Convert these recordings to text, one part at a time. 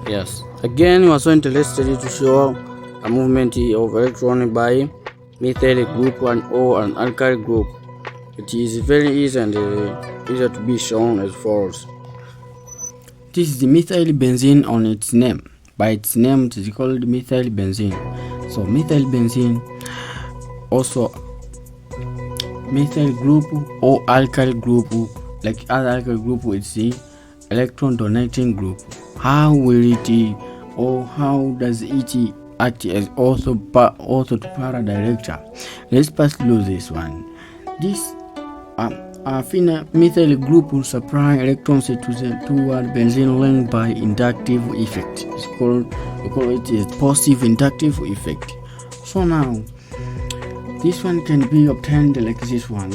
Yes. Again, we are so interested to show a movement of electron by methyl group and or an alkyl group. It is very easy and easier to be shown as follows. This is the methyl benzene on its name. By its name, it is called methyl benzene. So methyl benzene, also methyl group or alkyl group, like other alkyl group, it's the electron donating group. How will it or how does it act as also to para director? Let's pass through this one. This methyl group will supply electrons toward benzene ring by inductive effect. We call it a positive inductive effect. So now this one can be obtained like this one.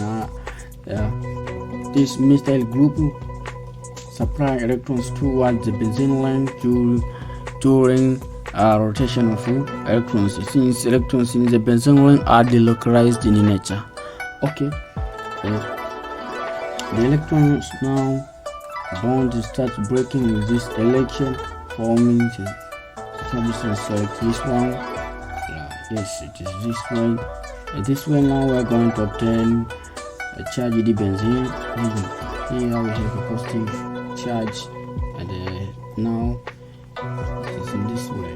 This methyl group supply electrons towards the benzene ring during rotation of electrons, since electrons in the benzene ring are delocalized in nature. Okay, the electrons now bond starts breaking in this direction, forming the substance like this one. Yes, it is this way. This way now we are going to obtain a charged benzene. Here we have a positive charge, and now it is in this way.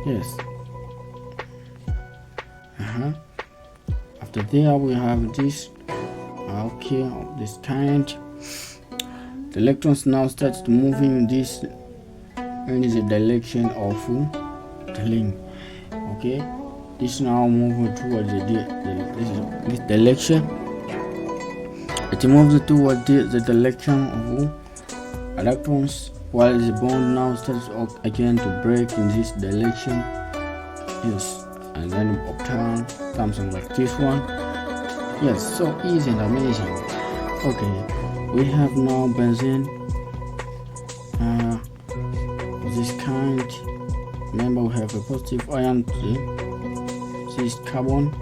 Yes. After there we have this. Okay, of this kind. The electrons now start moving this in the direction of the link. Okay, this now moving towards this direction. It moves towards the direction of electrons, while the bond now starts again to break in this direction. Yes, and then obtain something like this one. Yes, so easy and amazing. Okay, we have now benzene, this kind. Remember, we have a positive ion, this carbon.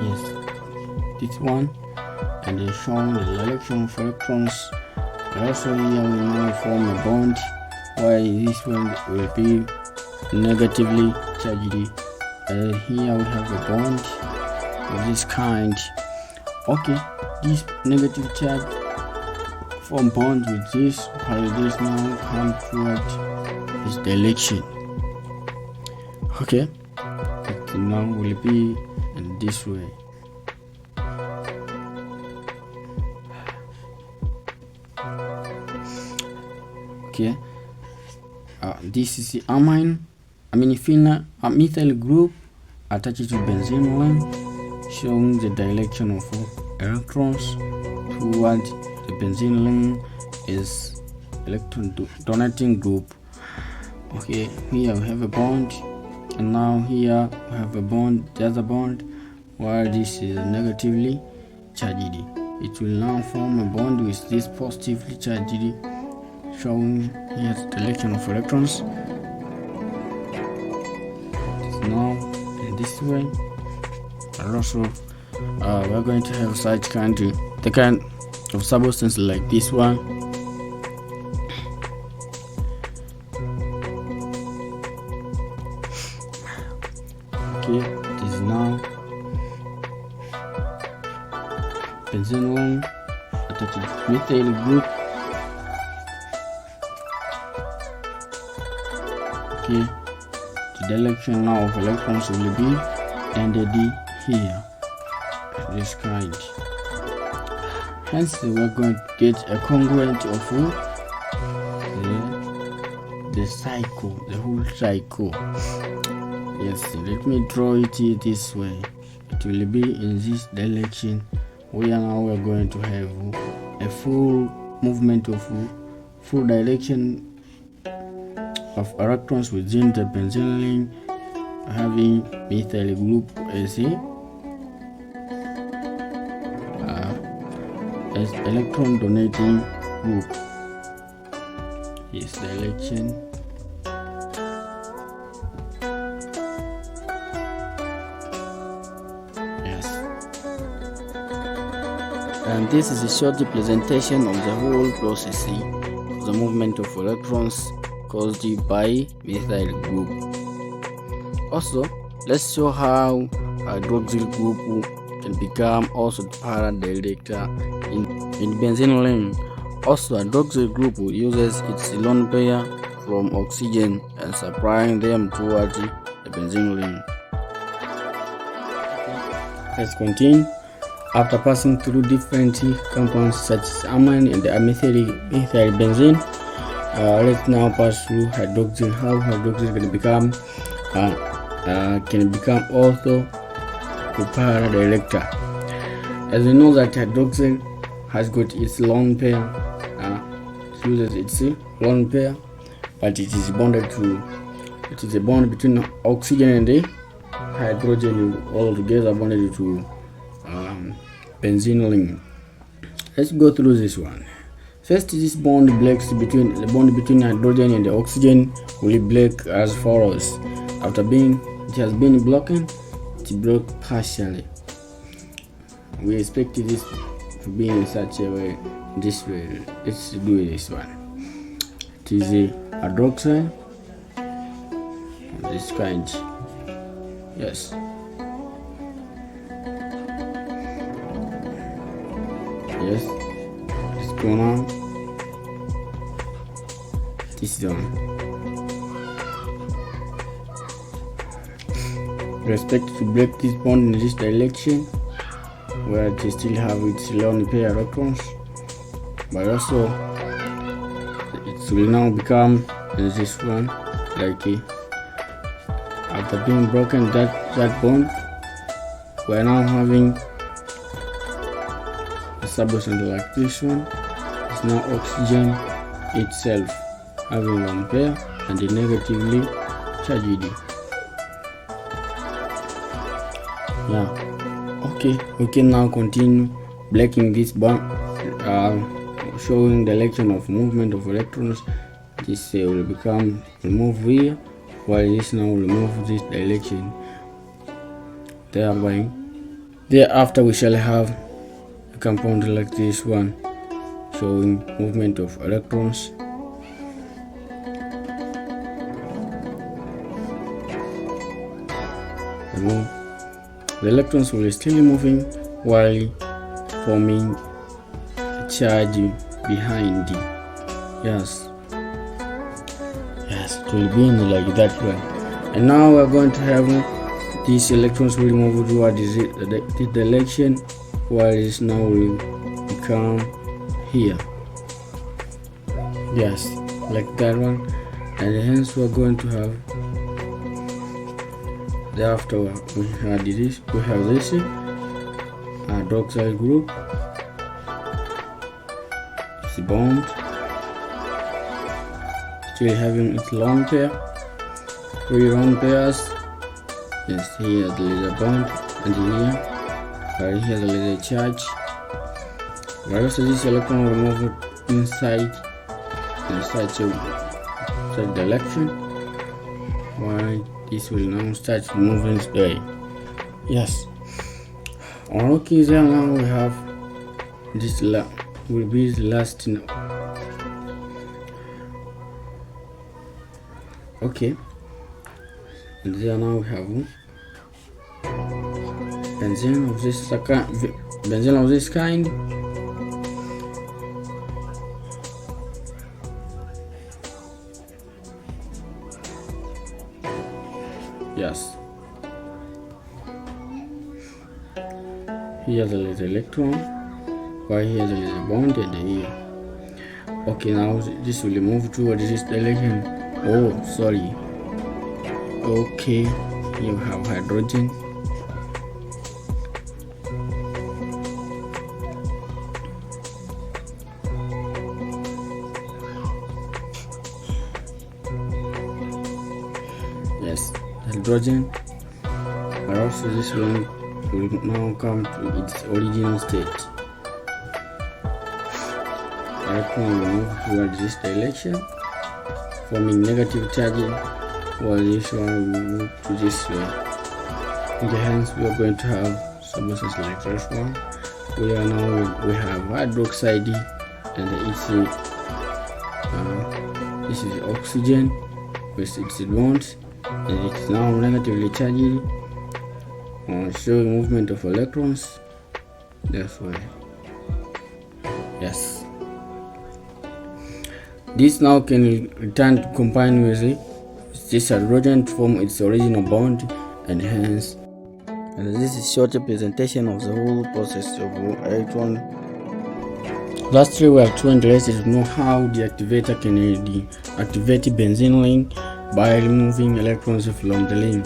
Yes, this one, and they're showing the direction of electrons. Also here we now form a bond, while this one will be negatively charged. Here we have a bond of this kind. Okay, this negative charge form bond with this, while this now come toward this direction. Okay, it now will be in this way. Okay, this is the methyl group attached to benzene ring, showing the direction of electrons toward the benzene ring is electron donating group. Okay, here we have a bond, and now here we have a bond, the other bond, while this is negatively charged. It will now form a bond with this positively charged, showing here the direction of electrons. Now in this way, and also we are going to have such kind of substance like this one. Okay, this is now benzene ring attached to methyl group. Okay, the direction now of electrons will be ended here, this kind. Hence we are going to get a congruent of the cycle, the whole cycle. Yes, let me draw it this way. It will be in this direction. We are going to have a full movement of full direction of electrons within the benzene ring, having methyl group as electron donating group. Yes, direction. And this is a short presentation of the whole process of the movement of electrons caused by methyl group. Also, let's show how hydroxyl group can become also the para director in benzene ring. Also, hydroxyl group uses its lone pair from oxygen and supplying them towards the benzene ring. Let's continue. After passing through different compounds such as amine and methyl benzene, let's now pass through hydroxyl. How hydroxyl can become also the para director. As we know that hydroxyl has got its lone pair, it uses its lone pair, but it is bonded to. It is a bond between oxygen and the hydrogen, all together bonded to benzene ring. Let's go through this one. First, this bond breaks between hydrogen and the oxygen will break as follows. After it has been broken, it broke partially. We expect this to be in such a way. This way, let's do this one. It is a hydroxyl of this kind. Yes. Yes. Let's go now. This one. We expect to break this bond in this direction, where it still have its lone pair electrons, but also it will now become this one, like after being broken that bond, we are now having a substance like this one. It's now oxygen itself having one pair and the negatively charged. Okay, we can now continue breaking this bond, showing direction of movement of electrons. This will become remove here, while this now remove this direction. Thereafter we shall have a compound like this one, showing movement of electrons. The electrons will still moving while forming a charge behind. Yes, it will be like that one. And now we are going to have these electrons will move toward this direction, while this now will become here. Yes, like that one. And hence we are going to have. Thereafter we have this hydroxyl group. It's bond, still having its lone pair, 3 lone pairs. Yes, here there is a bond, and here there is a charge. But also this electron will move inside in such direction, while this will now start moving today. Yes. Okay, there now we have this will be the last. Okay. And there now we have benzene of this kind. Yes. Here there is an electron, while here there is a bond, and here. Okay, now this will move towards this direction. Oh, sorry. Okay, you have hydrogen. Yes, hydrogen. But also this one will now come to its original state. Electron will move towards this direction, forming negative charge, while this one will move to this way. In the hands, we are going to have substances like this one, where now we have hydroxide, and this is oxygen with its bonds, and it's now negatively charged, showing movement of electrons. That's why. Yes. This now can return to combine with this hydrogen to form its original bond, and hence. And this is short representation of the whole process of electron. Lastly, we are too interested to know how the activator can deactivate benzene ring by removing electrons from the ring.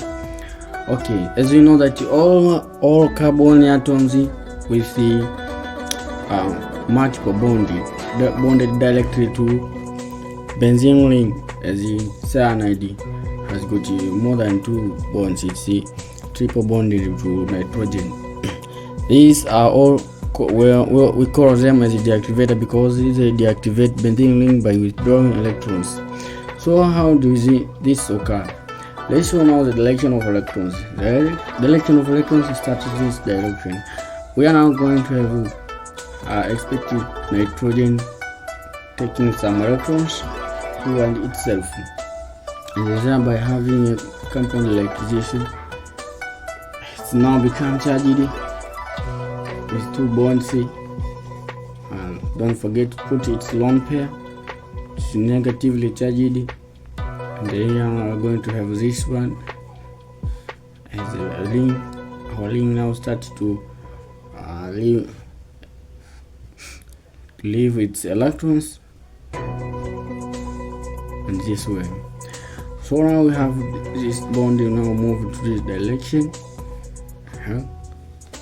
Okay, as we know that all carbon atoms with the multiple bonded directly to benzene ring, as in cyanide has got more than 2 bonds. It's triple bonded to nitrogen. These are all we call them as a deactivator because they deactivate benzene ring by withdrawing electrons. So how does this occur? Let's show now the direction of electrons. The direction of electrons starts in this direction. We are now going to have expected nitrogen taking some electrons toward itself, and thereby having a compound like this. It's now become charged with 2 bonds, and don't forget to put its lone pair. It's negatively charged, and then we are going to have this one as a ring. Our ring now starts to leave its electrons in this way. So now we have this bond now move to this direction.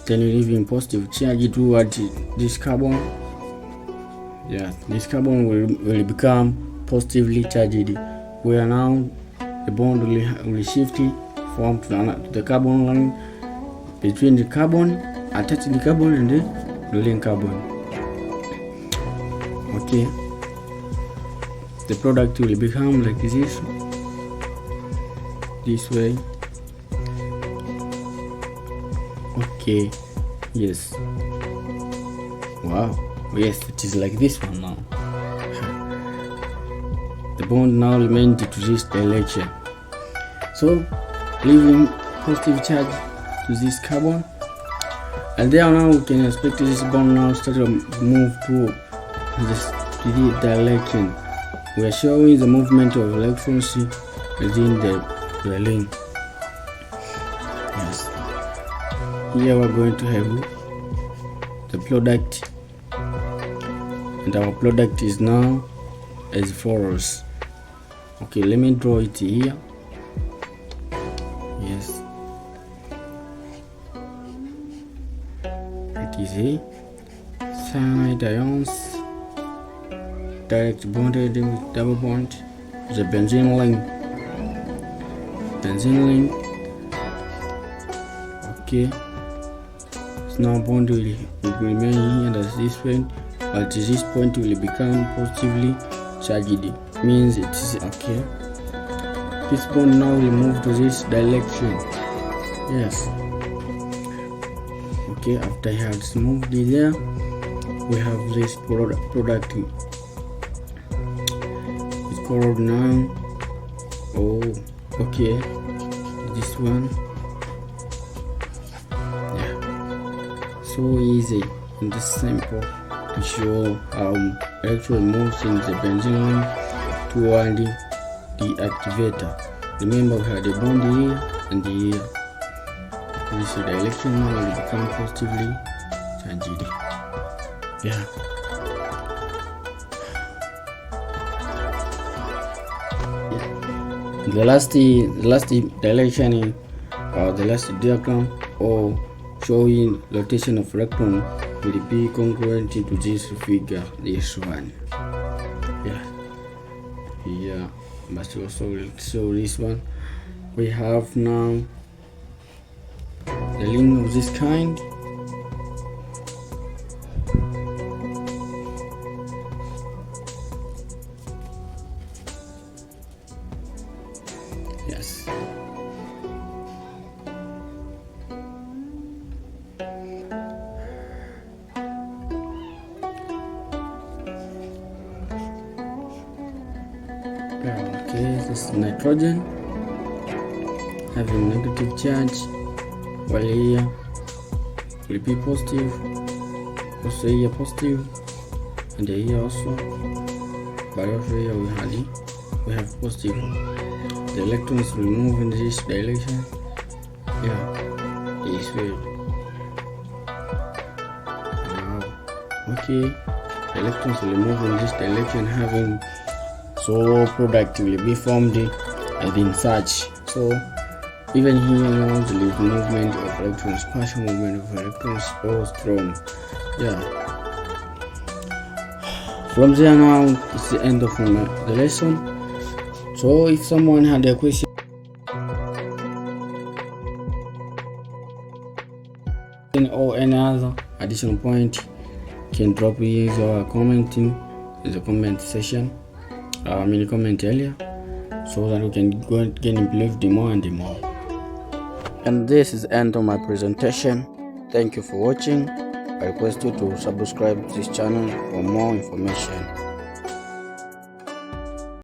Then leaving positive charge towards this carbon. This carbon will become positively charged, where now the bond will shift from to the carbon line between the carbon, attach the carbon and the link carbon. Okay, the product will become like this way. Okay, yes, wow, yes, it is like this one now. The bond now remains to this direction, so leaving positive charge to this carbon, and there now we can expect this bond now start to move to this direction. We are showing the movement of electrons within the ring. Yes. Here we are going to have the product, and our product is now as follows. Okay, let me draw it here. Yes, it is a cyanide ions direct bonded with double bond, the benzene ring. Okay, so now bond will remain here as this point, but this point will become positively charged. Means it is okay. This bond now will move to this direction. Yes. Okay, after I have moved it there, we have this product. It's called now. Oh, okay. This one. Yeah. So easy and this simple to show how electron moves in the benzene ring toward the activator. Remember, we had a bond here and here. This direction will become positively charged. Yeah. The last direction or the last diagram or showing rotation of electron will be congruent to this figure, this one. Yeah, but also show this one. We have now the ring of this kind. Yes. Yeah, okay, this is nitrogen having negative charge, while here will be positive, also here positive, and here also, but also here we have positive. The electrons will move in this direction. Yeah, this way. Okay, the electrons will move in this direction, having so product will be formed as in such. So even here now there is movement of electrons, partial movement of electrons, so strong. Yeah. From there now it's the end of the lesson. So if someone had a question or any other additional point, can drop here or commenting in the comment section, comment area, so that we can go get involved more and more. And this is the end of my presentation. Thank you for watching. I request you to subscribe to this channel for more information.